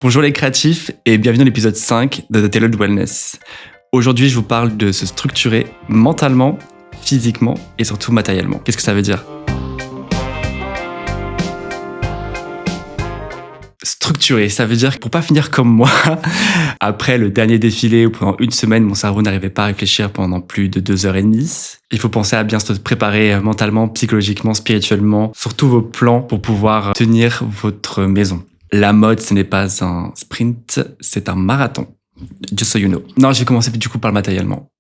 Bonjour les créatifs et bienvenue dans l'épisode 5 de The Tailored Wellness. Aujourd'hui, je vous parle de se structurer mentalement, physiquement et surtout matériellement. Qu'est-ce que ça veut dire ? Structurer, ça veut dire que pour pas finir comme moi, après le dernier défilé où pendant une semaine, mon cerveau n'arrivait pas à réfléchir pendant plus de 2h30, il faut penser à bien se préparer mentalement, psychologiquement, spirituellement, sur tous vos plans pour pouvoir tenir votre maison. La mode, ce n'est pas un sprint, c'est un marathon. Just so you know. Non, je vais commencer du coup par le matériellement.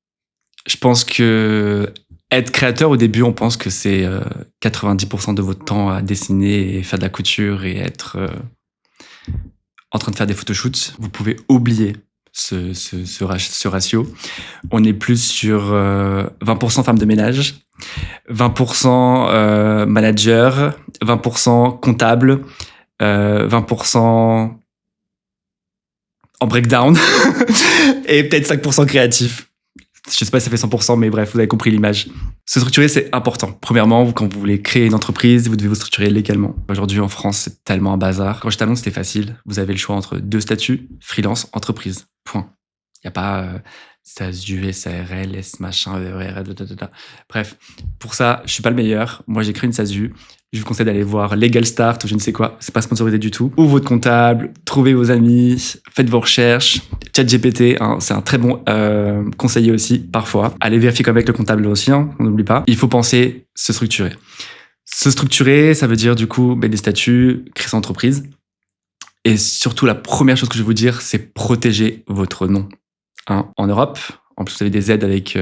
Je pense que être créateur, au début, on pense que c'est 90% de votre temps à dessiner et faire de la couture et être en train de faire des photoshoots. Vous pouvez oublier ce ratio. On est plus sur 20% femme de ménage, 20% manager, 20% comptable, 20% en breakdown et peut-être 5% créatif. Je sais pas si ça fait 100%, mais bref, vous avez compris l'image. Se structurer, c'est important. Premièrement, quand vous voulez créer une entreprise, vous devez vous structurer légalement. Aujourd'hui, en France, c'est tellement un bazar. Quand j'étais à Londres, c'était facile. Vous avez le choix entre deux statuts, freelance, entreprise. Point. Il n'y a pas SASU, SARL, S machin, ERR, Bref, pour ça, je suis pas le meilleur. Moi, j'ai créé une SASU. Je vous conseille d'aller voir Legal Start ou je ne sais quoi. C'est pas sponsorisé du tout. Ou votre comptable, trouvez vos amis, faites vos recherches. ChatGPT, c'est un très bon conseiller aussi, parfois. Allez vérifier avec le comptable aussi, on n'oublie pas. Il faut penser se structurer. Se structurer, ça veut dire du coup des statuts, créer son entreprise. Et surtout, la première chose que je vais vous dire, c'est protéger votre nom. En Europe, en plus, vous avez des aides avec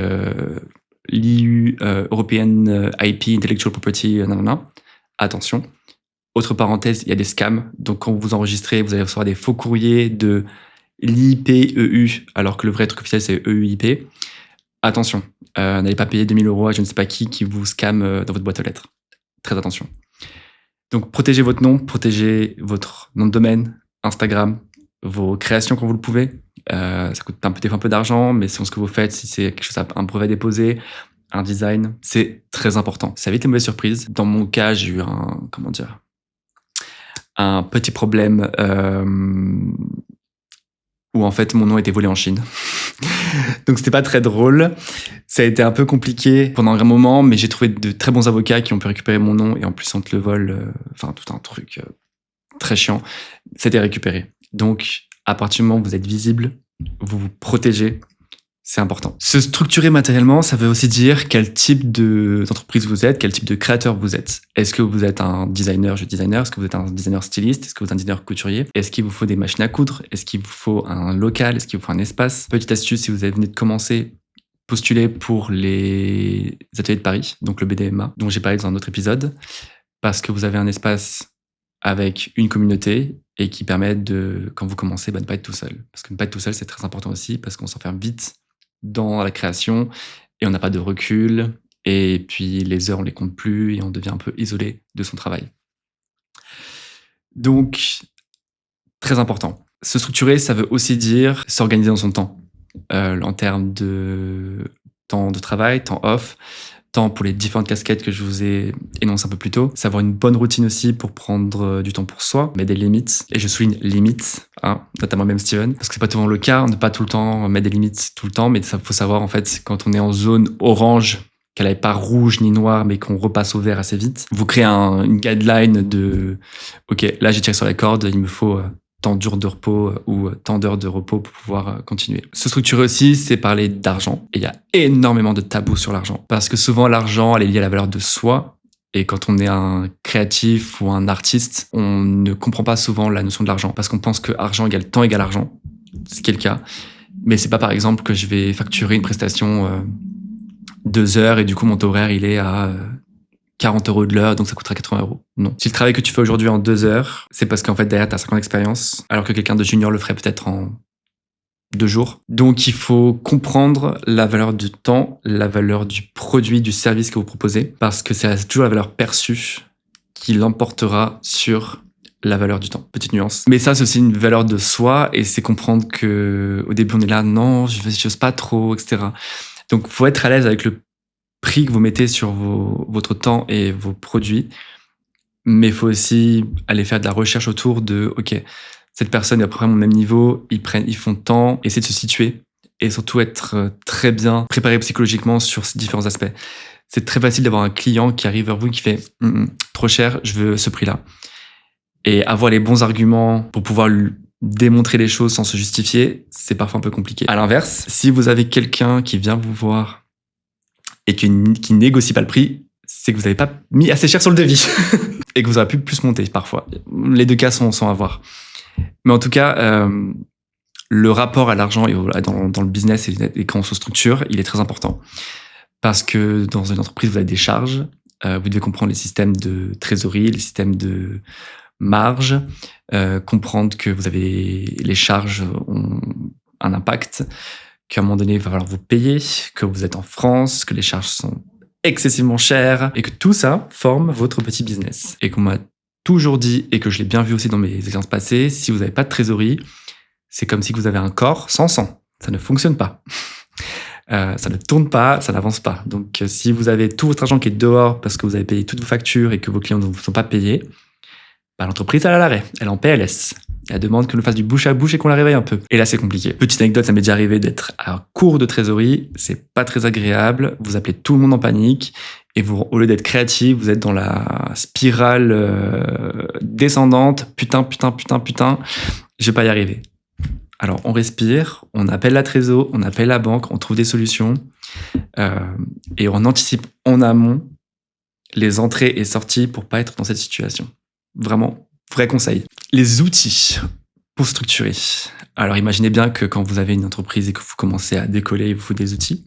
l'EU, European IP, Intellectual Property, Attention. Autre parenthèse, il y a des scams. Donc, quand vous enregistrez, vous allez recevoir des faux courriers de l'IPEU, alors que le vrai truc officiel, c'est EUIP. Attention, n'allez pas payer 2000 € à je ne sais pas qui vous scamme dans votre boîte aux lettres. Très attention. Donc, protégez votre nom, protégez votre nom de domaine, Instagram, vos créations quand vous le pouvez. Ça coûte peut-être un peu d'argent, mais selon ce que vous faites, si c'est quelque chose, un brevet déposé, un design, c'est très important. Ça évite les mauvaises surprises. Dans mon cas, j'ai eu un petit problème où en fait mon nom était volé en Chine. Donc c'était pas très drôle. Ça a été un peu compliqué pendant un grand moment, mais j'ai trouvé de très bons avocats qui ont pu récupérer mon nom et en plus on te le vole, tout un truc très chiant. C'était récupéré. Donc à partir du moment où vous êtes visible, vous vous protégez. C'est important. Se structurer matériellement, ça veut aussi dire quel type d'entreprise vous êtes, quel type de créateur vous êtes. Est-ce que vous êtes un designer, Est-ce que vous êtes un designer styliste? Est-ce que vous êtes un designer couturier? Est-ce qu'il vous faut des machines à coudre? Est-ce qu'il vous faut un local? Est-ce qu'il vous faut un espace? Petite astuce, si vous venez de commencer, postulez pour les ateliers de Paris, donc le BDMA, dont j'ai parlé dans un autre épisode, parce que vous avez un espace avec une communauté et qui permet de, quand vous commencez, ne pas être tout seul. Parce que ne pas être tout seul, c'est très important aussi, parce qu'on s'enferme vite dans la création et on n'a pas de recul et puis les heures on les compte plus et on devient un peu isolé de son travail. Donc très important. Se structurer, ça veut aussi dire s'organiser dans son temps en termes de temps de travail, temps off, temps pour les différentes casquettes que je vous ai énoncées un peu plus tôt. Savoir une bonne routine aussi pour prendre du temps pour soi, mais des limites. Et je souligne limites, notamment même Steven, parce que c'est pas toujours le cas, on ne peut pas tout le temps mettre des limites tout le temps, mais ça faut savoir en fait quand on est en zone orange, qu'elle n'est pas rouge ni noire, mais qu'on repasse au vert assez vite. Vous créez une guideline de ok, là j'ai tiré sur la corde, il me faut tant de jours de repos ou tant d'heures de repos pour pouvoir continuer. Se structurer aussi, c'est parler d'argent. Et il y a énormément de tabous sur l'argent. Parce que souvent, l'argent, elle est liée à la valeur de soi. Et quand on est un créatif ou un artiste, on ne comprend pas souvent la notion de l'argent. Parce qu'on pense que argent égale temps égale argent. Ce qui est le cas. Mais c'est pas par exemple que je vais facturer une prestation 2 heures et du coup mon taux horaire il est à 40 € de l'heure, donc ça coûtera 80 €. Non. Si le travail que tu fais aujourd'hui en 2 heures, c'est parce qu'en fait, derrière, tu as 5 ans d'expérience, alors que quelqu'un de junior le ferait peut-être en 2 jours. Donc, il faut comprendre la valeur du temps, la valeur du produit, du service que vous proposez, parce que c'est toujours la valeur perçue qui l'emportera sur la valeur du temps. Petite nuance. Mais ça, c'est aussi une valeur de soi, et c'est comprendre que au début, on est là, non, j'ose pas trop, etc. Donc, faut être à l'aise avec le prix que vous mettez sur votre temps et vos produits, mais il faut aussi aller faire de la recherche autour de ok, cette personne est à peu près à mon même niveau, ils font tant, essayer de se situer et surtout être très bien préparé psychologiquement sur ces différents aspects. C'est très facile d'avoir un client qui arrive vers vous qui fait trop cher, je veux ce prix-là. Et avoir les bons arguments pour pouvoir lui démontrer les choses sans se justifier, c'est parfois un peu compliqué. À l'inverse, si vous avez quelqu'un qui vient vous voir et qui négocie pas le prix, c'est que vous n'avez pas mis assez cher sur le devis et que vous aurez pu plus monter parfois. Les deux cas sont à voir. Mais en tout cas, le rapport à l'argent et dans le business et quand on se structure, il est très important. Parce que dans une entreprise, vous avez des charges, vous devez comprendre les systèmes de trésorerie, les systèmes de marge, comprendre que vous avez les charges ont un impact, qu'à un moment donné, il va falloir vous payer, que vous êtes en France, que les charges sont excessivement chères et que tout ça forme votre petit business. Et qu'on m'a toujours dit, et que je l'ai bien vu aussi dans mes expériences passées, si vous n'avez pas de trésorerie, c'est comme si vous avez un corps sans sang. Ça ne fonctionne pas. Ça ne tourne pas, ça n'avance pas. Donc, si vous avez tout votre argent qui est dehors parce que vous avez payé toutes vos factures et que vos clients ne vous sont pas payés, bah, l'entreprise, elle est à l'arrêt. Elle est en PLS. Elle demande qu'on nous fasse du bouche à bouche et qu'on la réveille un peu. Et là, c'est compliqué. Petite anecdote, ça m'est déjà arrivé d'être à court de trésorerie. C'est pas très agréable. Vous appelez tout le monde en panique. Et vous, au lieu d'être créatif, vous êtes dans la spirale descendante. Putain, je vais pas y arriver. Alors, on respire, on appelle la trésor, on appelle la banque, on trouve des solutions et on anticipe en amont les entrées et sorties pour pas être dans cette situation. Vraiment, vrai conseil. Les outils pour structurer. Alors, imaginez bien que quand vous avez une entreprise et que vous commencez à décoller, il vous faut des outils.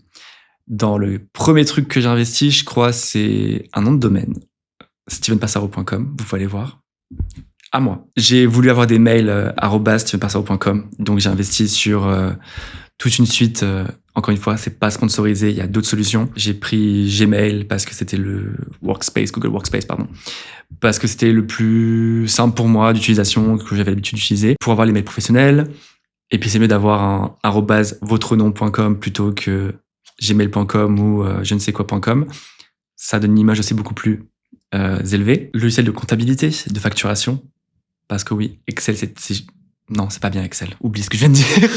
Dans le premier truc que j'ai investi, je crois, c'est un nom de domaine, stevenpassaro.com, vous pouvez aller voir. À moi. J'ai voulu avoir des mails @stevenpassaro.com, donc j'ai investi sur toute une suite. Encore une fois, c'est pas sponsorisé, il y a d'autres solutions. J'ai pris Gmail parce que c'était le Google Workspace, parce que c'était le plus simple pour moi d'utilisation, que j'avais l'habitude d'utiliser pour avoir les mails professionnels. Et puis c'est mieux d'avoir un @votrenom.com plutôt que gmail.com ou je ne sais quoi.com. Ça donne une image aussi beaucoup plus élevée. Le logiciel de comptabilité, de facturation. Parce que oui, Excel, non, c'est pas bien Excel. Oublie ce que je viens de dire.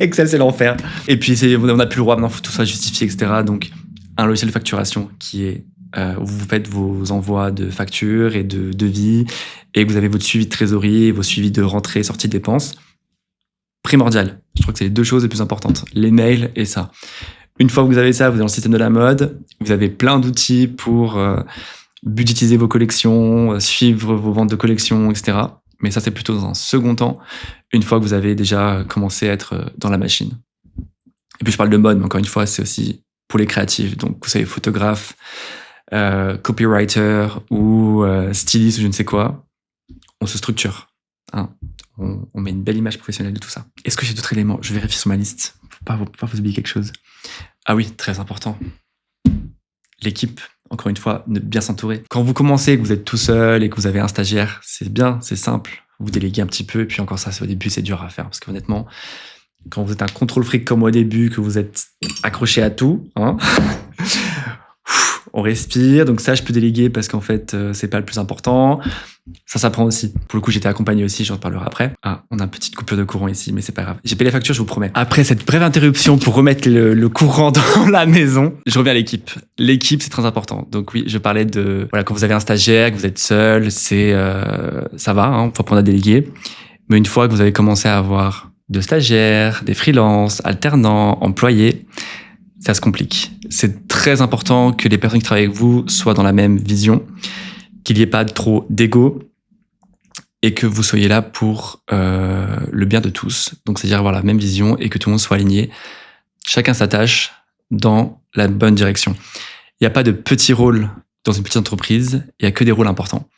Excel, c'est l'enfer. Et puis, on n'a plus le droit, maintenant, il faut tout ça justifier, etc. Donc, un logiciel de facturation qui est où vous faites vos envois de factures et de devis et que vous avez votre suivi de trésorerie, vos suivis de rentrée, sortie de dépenses. Primordial. Je crois que c'est les deux choses les plus importantes. Les mails et ça. Une fois que vous avez ça, vous êtes dans le système de la mode. Vous avez plein d'outils pour budgétiser vos collections, suivre vos ventes de collections, etc. Mais ça, c'est plutôt dans un second temps, une fois que vous avez déjà commencé à être dans la machine. Et puis, je parle de mode, mais encore une fois, c'est aussi pour les créatifs. Donc, vous savez, photographe, copywriter ou styliste ou je ne sais quoi, on se structure. Hein. On met une belle image professionnelle de tout ça. Est-ce que j'ai d'autres éléments? Je vérifie sur ma liste. Faut pas vous oublier quelque chose. Ah oui, très important. L'équipe. Encore une fois, de bien s'entourer. Quand vous commencez, que vous êtes tout seul et que vous avez un stagiaire, c'est bien, c'est simple. Vous déléguez un petit peu et puis encore ça, au début, c'est dur à faire. Parce qu'honnêtement, quand vous êtes un contrôle fric comme moi au début, que vous êtes accroché à tout, hein, on respire. Donc ça, je peux déléguer parce qu'en fait, c'est pas le plus important. Ça s'apprend aussi. Pour le coup, j'étais accompagné aussi, j'en reparlerai après. Ah, on a une petite coupure de courant ici, mais c'est pas grave. J'ai payé les factures, je vous promets. Après cette brève interruption pour remettre le courant dans la maison, je reviens à l'équipe. L'équipe, c'est très important. Donc oui, je parlais de... Voilà, quand vous avez un stagiaire, que vous êtes seul, ça va, hein, faut apprendre à déléguer. Mais une fois que vous avez commencé à avoir de stagiaires, des freelances, alternants, employés, ça se complique. C'est très important que les personnes qui travaillent avec vous soient dans la même vision, qu'il n'y ait pas trop d'ego et que vous soyez là pour le bien de tous. Donc, c'est-à-dire avoir la même vision et que tout le monde soit aligné. Chacun s'attache dans la bonne direction. Il n'y a pas de petits rôles dans une petite entreprise, il n'y a que des rôles importants.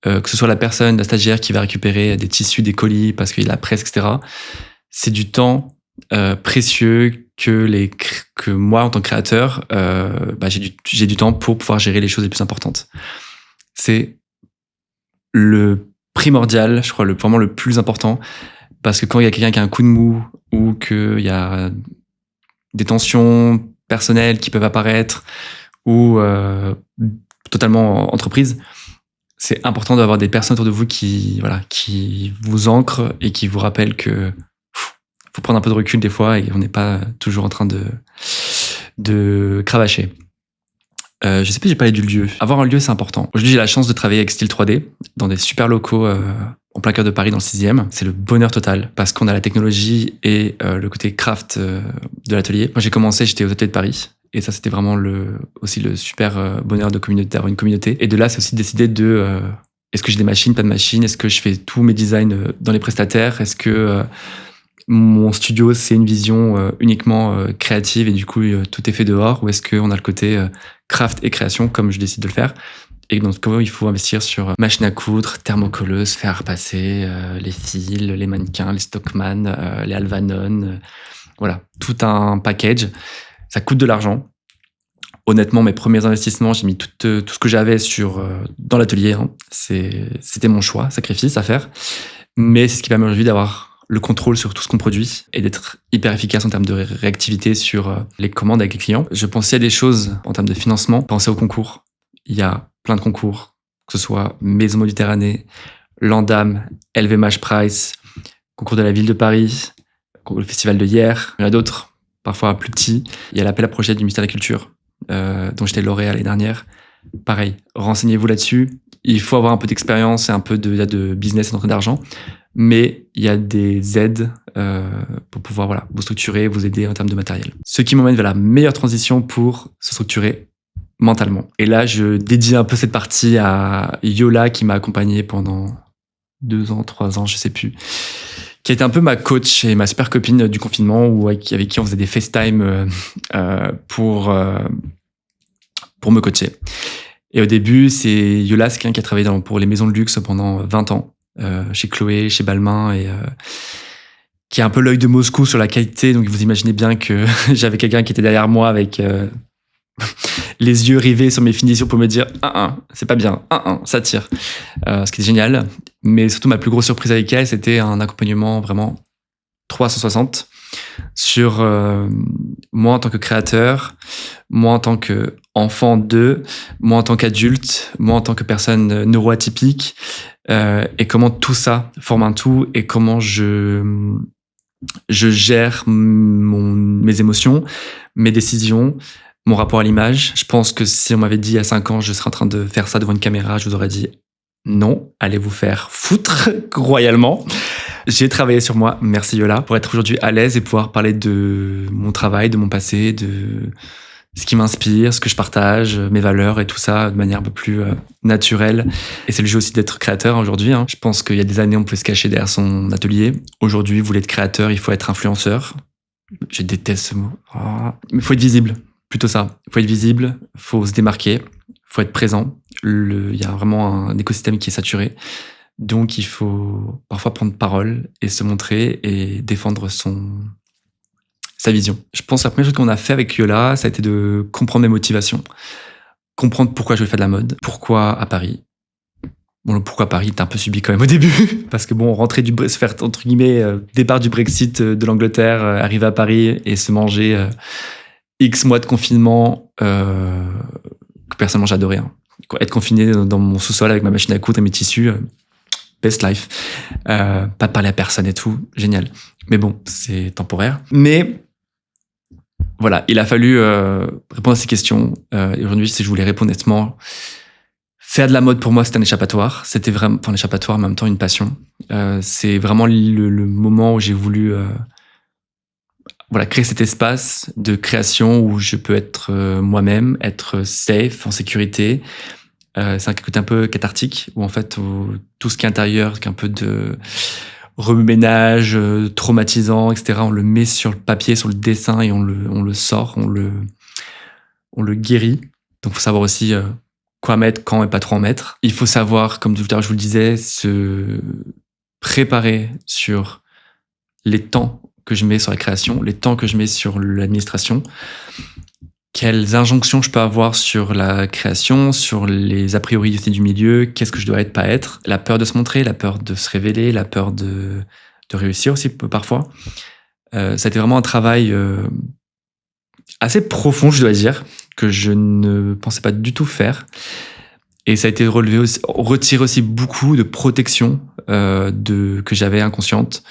Que ce soit la personne, la stagiaire qui va récupérer des tissus, des colis parce qu'il y a la presse, etc. C'est du temps précieux que moi, en tant que créateur, j'ai du temps pour pouvoir gérer les choses les plus importantes. C'est le primordial, je crois, vraiment le plus important, parce que quand il y a quelqu'un qui a un coup de mou ou qu'il y a des tensions personnelles qui peuvent apparaître ou totalement entreprise, c'est important d'avoir des personnes autour de vous qui vous ancrent et qui vous rappellent que faut prendre un peu de recul des fois et on n'est pas toujours en train de cravacher. Je sais pas si j'ai parlé du lieu. Avoir un lieu, c'est important. Aujourd'hui, j'ai la chance de travailler avec Style 3D dans des super locaux en plein cœur de Paris, dans le 6e. C'est le bonheur total parce qu'on a la technologie et le côté craft de l'atelier. Moi, j'ai commencé, j'étais aux ateliers de Paris. Et ça, c'était vraiment aussi le super bonheur d'avoir une communauté. Et de là, c'est aussi de décider est-ce que j'ai des machines, pas de machines? Est-ce que je fais tous mes designs dans les prestataires? Est-ce que mon studio, c'est une vision uniquement créative et du coup, tout est fait dehors? Ou est-ce qu'on a le côté craft et création, comme je décide de le faire? Et dans ce cas, il faut investir sur machine à coudre, thermocolleuse, fer à repasser, les fils, les mannequins, les Stockmann, les Alvanon. Voilà, tout un package. Ça coûte de l'argent. Honnêtement, mes premiers investissements, j'ai mis tout ce que j'avais dans l'atelier. Hein. C'était mon choix, sacrifice à faire. Mais c'est ce qui permet aujourd'hui d'avoir le contrôle sur tout ce qu'on produit et d'être hyper efficace en termes de réactivité sur les commandes avec les clients. Je pensais à des choses en termes de financement. Pensez aux concours. Il y a plein de concours, que ce soit Maison Méditerranée, Landam, LVMH Prize, concours de la ville de Paris, le festival de Hyères. Il y en a d'autres, parfois plus petits. Il y a l'appel à projet du ministère de la Culture, dont j'étais lauréat l'année dernière. Pareil, renseignez-vous là-dessus. Il faut avoir un peu d'expérience et un peu de business et d'entrée d'argent. Mais il y a des aides pour pouvoir vous structurer, vous aider en termes de matériel. Ce qui m'emmène vers la meilleure transition pour se structurer mentalement. Et là, je dédie un peu cette partie à Yola qui m'a accompagné pendant 2 ans, 3 ans, je sais plus, qui a été un peu ma coach et ma super copine du confinement avec qui on faisait des FaceTime pour me coacher. Et au début, c'est Yola, c'est quelqu'un qui a travaillé pour les maisons de luxe pendant 20 ans, chez Chloé, chez Balmain, et qui a un peu l'œil de Moscou sur la qualité. Donc vous imaginez bien que j'avais quelqu'un qui était derrière moi avec les yeux rivés sur mes finitions pour me dire c'est pas bien, ça tire. Ce qui est génial. Mais surtout, ma plus grosse surprise avec elle, c'était un accompagnement vraiment 360 sur moi en tant que créateur, moi en tant qu'enfant d'eux, moi en tant qu'adulte, moi en tant que personne neuroatypique, et comment tout ça forme un tout et comment je gère mes émotions, mes décisions, mon rapport à l'image. Je pense que si on m'avait dit à 5 ans je serais en train de faire ça devant une caméra, je vous aurais dit non, allez vous faire foutre royalement. J'ai travaillé sur moi, merci Yola, pour être aujourd'hui à l'aise et pouvoir parler de mon travail, de mon passé, de ce qui m'inspire, ce que je partage, mes valeurs et tout ça de manière un peu plus naturelle. Et c'est le jeu aussi d'être créateur aujourd'hui. Hein. Je pense qu'il y a des années, on pouvait se cacher derrière son atelier. Aujourd'hui, vous voulez être créateur, il faut être influenceur. Je déteste ce mot. Mais il faut être visible, plutôt ça. Il faut être visible, il faut se démarquer, il faut être présent. Il y a vraiment un écosystème qui est saturé. Donc, il faut parfois prendre parole et se montrer et défendre sa vision. Je pense que la première chose qu'on a fait avec Yola, ça a été de comprendre mes motivations, comprendre pourquoi je veux faire de la mode, pourquoi à Paris. Bon, le pourquoi Paris, t'es un peu subi quand même au début, parce que rentrer se faire, entre guillemets, départ du Brexit de l'Angleterre, arriver à Paris et se manger X mois de confinement, que personnellement j'adorais. Hein. Être confiné dans mon sous-sol avec ma machine à coudre et mes tissus, best life. Pas parler à personne et tout, génial. Mais bon, c'est temporaire. Mais voilà, il a fallu répondre à ces questions. Et aujourd'hui, si je voulais répondre honnêtement, faire de la mode pour moi, c'était un échappatoire. C'était vraiment, l'échappatoire, en même temps, une passion. C'est vraiment le moment où j'ai voulu créer cet espace de création où je peux être moi-même, être safe, en sécurité. C'est un côté un peu cathartique où en fait tout ce qui est intérieur, un peu de remue-ménage, traumatisant, etc. On le met sur le papier, sur le dessin et on le sort, on le guérit. Donc, il faut savoir aussi quoi mettre, quand et pas trop en mettre. Il faut savoir, comme tout à l'heure je vous le disais, se préparer sur les temps que je mets sur la création, les temps que je mets sur l'administration, quelles injonctions je peux avoir sur la création, sur les a priori du milieu, qu'est-ce que je dois être, pas être, la peur de se montrer, la peur de se révéler, la peur de réussir aussi parfois. Ça a été vraiment un travail assez profond, je dois dire, que je ne pensais pas du tout faire. Et ça a été retiré aussi beaucoup de protection que j'avais inconsciente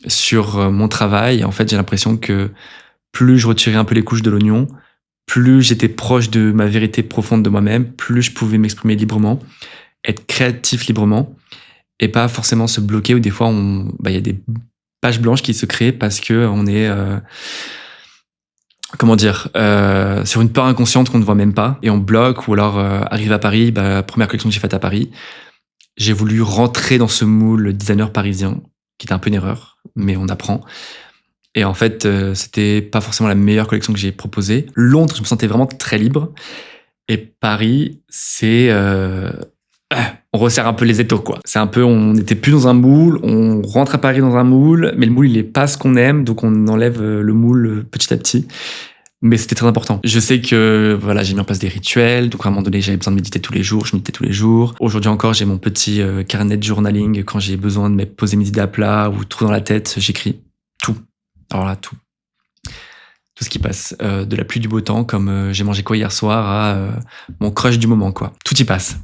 sur mon travail. Et en fait, j'ai l'impression que plus je retirais un peu les couches de l'oignon, plus j'étais proche de ma vérité profonde de moi-même, plus je pouvais m'exprimer librement, être créatif librement, et pas forcément se bloquer où des fois il y a des pages blanches qui se créent parce que on est sur une peur inconsciente qu'on ne voit même pas et on bloque. Ou alors arrivé à Paris, la première collection que j'ai faite à Paris, j'ai voulu rentrer dans ce moule designer parisien qui était un peu une erreur, mais on apprend. Et en fait, c'était pas forcément la meilleure collection que j'ai proposée. Londres, je me sentais vraiment très libre. Et Paris, c'est on resserre un peu les étaux, quoi. C'est un peu, on n'était plus dans un moule, on rentre à Paris dans un moule, mais le moule, il est pas ce qu'on aime, donc on enlève le moule petit à petit. Mais c'était très important. Je sais que voilà, j'ai mis en place des rituels, donc à un moment donné, j'avais besoin de méditer tous les jours, je méditais tous les jours. Aujourd'hui encore, j'ai mon petit carnet de journaling. Quand j'ai besoin de me poser mes idées à plat ou trop dans la tête, j'écris tout. Alors là, tout. Tout ce qui passe. De la pluie du beau temps, comme j'ai mangé quoi hier soir, à mon crush du moment, quoi. Tout y passe.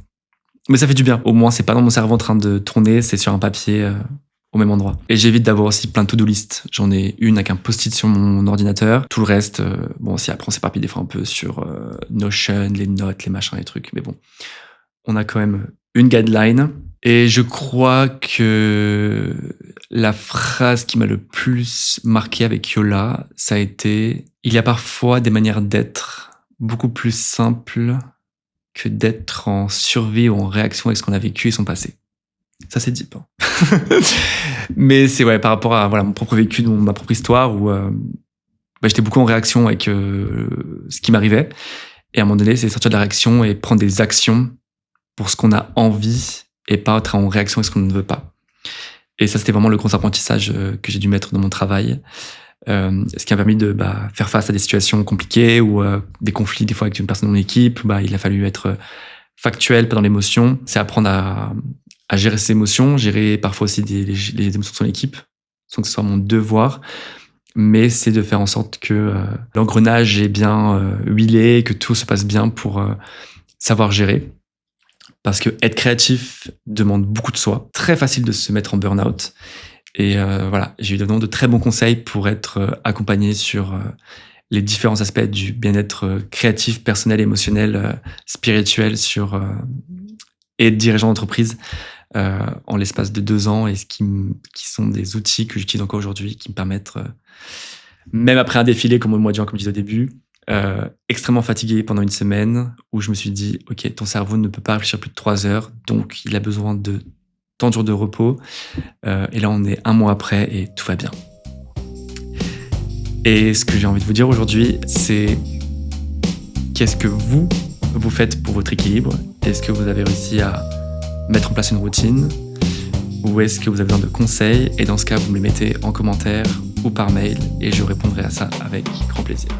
Mais ça fait du bien. Au moins, c'est pas dans mon cerveau en train de tourner, c'est sur un papier au même endroit. Et j'évite d'avoir aussi plein de to-do list. J'en ai une avec un post-it sur mon ordinateur. Tout le reste, si après on s'éparpille des fois un peu sur Notion, les notes, les machins, les trucs. Mais bon, on a quand même une guideline. Et je crois que la phrase qui m'a le plus marqué avec Yola, ça a été « Il y a parfois des manières d'être beaucoup plus simples que d'être en survie ou en réaction avec ce qu'on a vécu et son passé. » Ça, c'est deep. Hein. Mais c'est par rapport à mon propre vécu, ma propre histoire, où j'étais beaucoup en réaction avec ce qui m'arrivait. Et à un moment donné, c'est sortir de la réaction et prendre des actions pour ce qu'on a envie et pas être en réaction avec ce qu'on ne veut pas. Et ça, c'était vraiment le gros apprentissage que j'ai dû mettre dans mon travail. Ce qui m'a permis de faire face à des situations compliquées ou des conflits des fois avec une personne de mon équipe. Il a fallu être factuel, pas dans l'émotion. C'est apprendre à gérer ses émotions, gérer parfois aussi les émotions de son équipe, sans que ce soit mon devoir. Mais c'est de faire en sorte que l'engrenage est bien huilé, que tout se passe bien pour savoir gérer. Parce que être créatif demande beaucoup de soi. Très facile de se mettre en burn-out. Et j'ai eu de très bons conseils pour être accompagné sur les différents aspects du bien-être créatif, personnel, émotionnel, spirituel et dirigeant d'entreprise en l'espace de 2 ans, et qui sont des outils que j'utilise encore aujourd'hui, qui me permettent, même après un défilé comme au mois de juin, comme je disais au début, extrêmement fatigué pendant une semaine, où je me suis dit, ok, ton cerveau ne peut pas réfléchir plus de 3 heures, donc il a besoin de tant de jours de repos. Et là, on est 1 mois après et tout va bien. Et ce que j'ai envie de vous dire aujourd'hui, c'est qu'est-ce que vous faites pour votre équilibre? Est-ce que vous avez réussi à mettre en place une routine? Ou est-ce que vous avez besoin de conseils? Et dans ce cas, vous me les mettez en commentaire ou par mail et je répondrai à ça avec grand plaisir.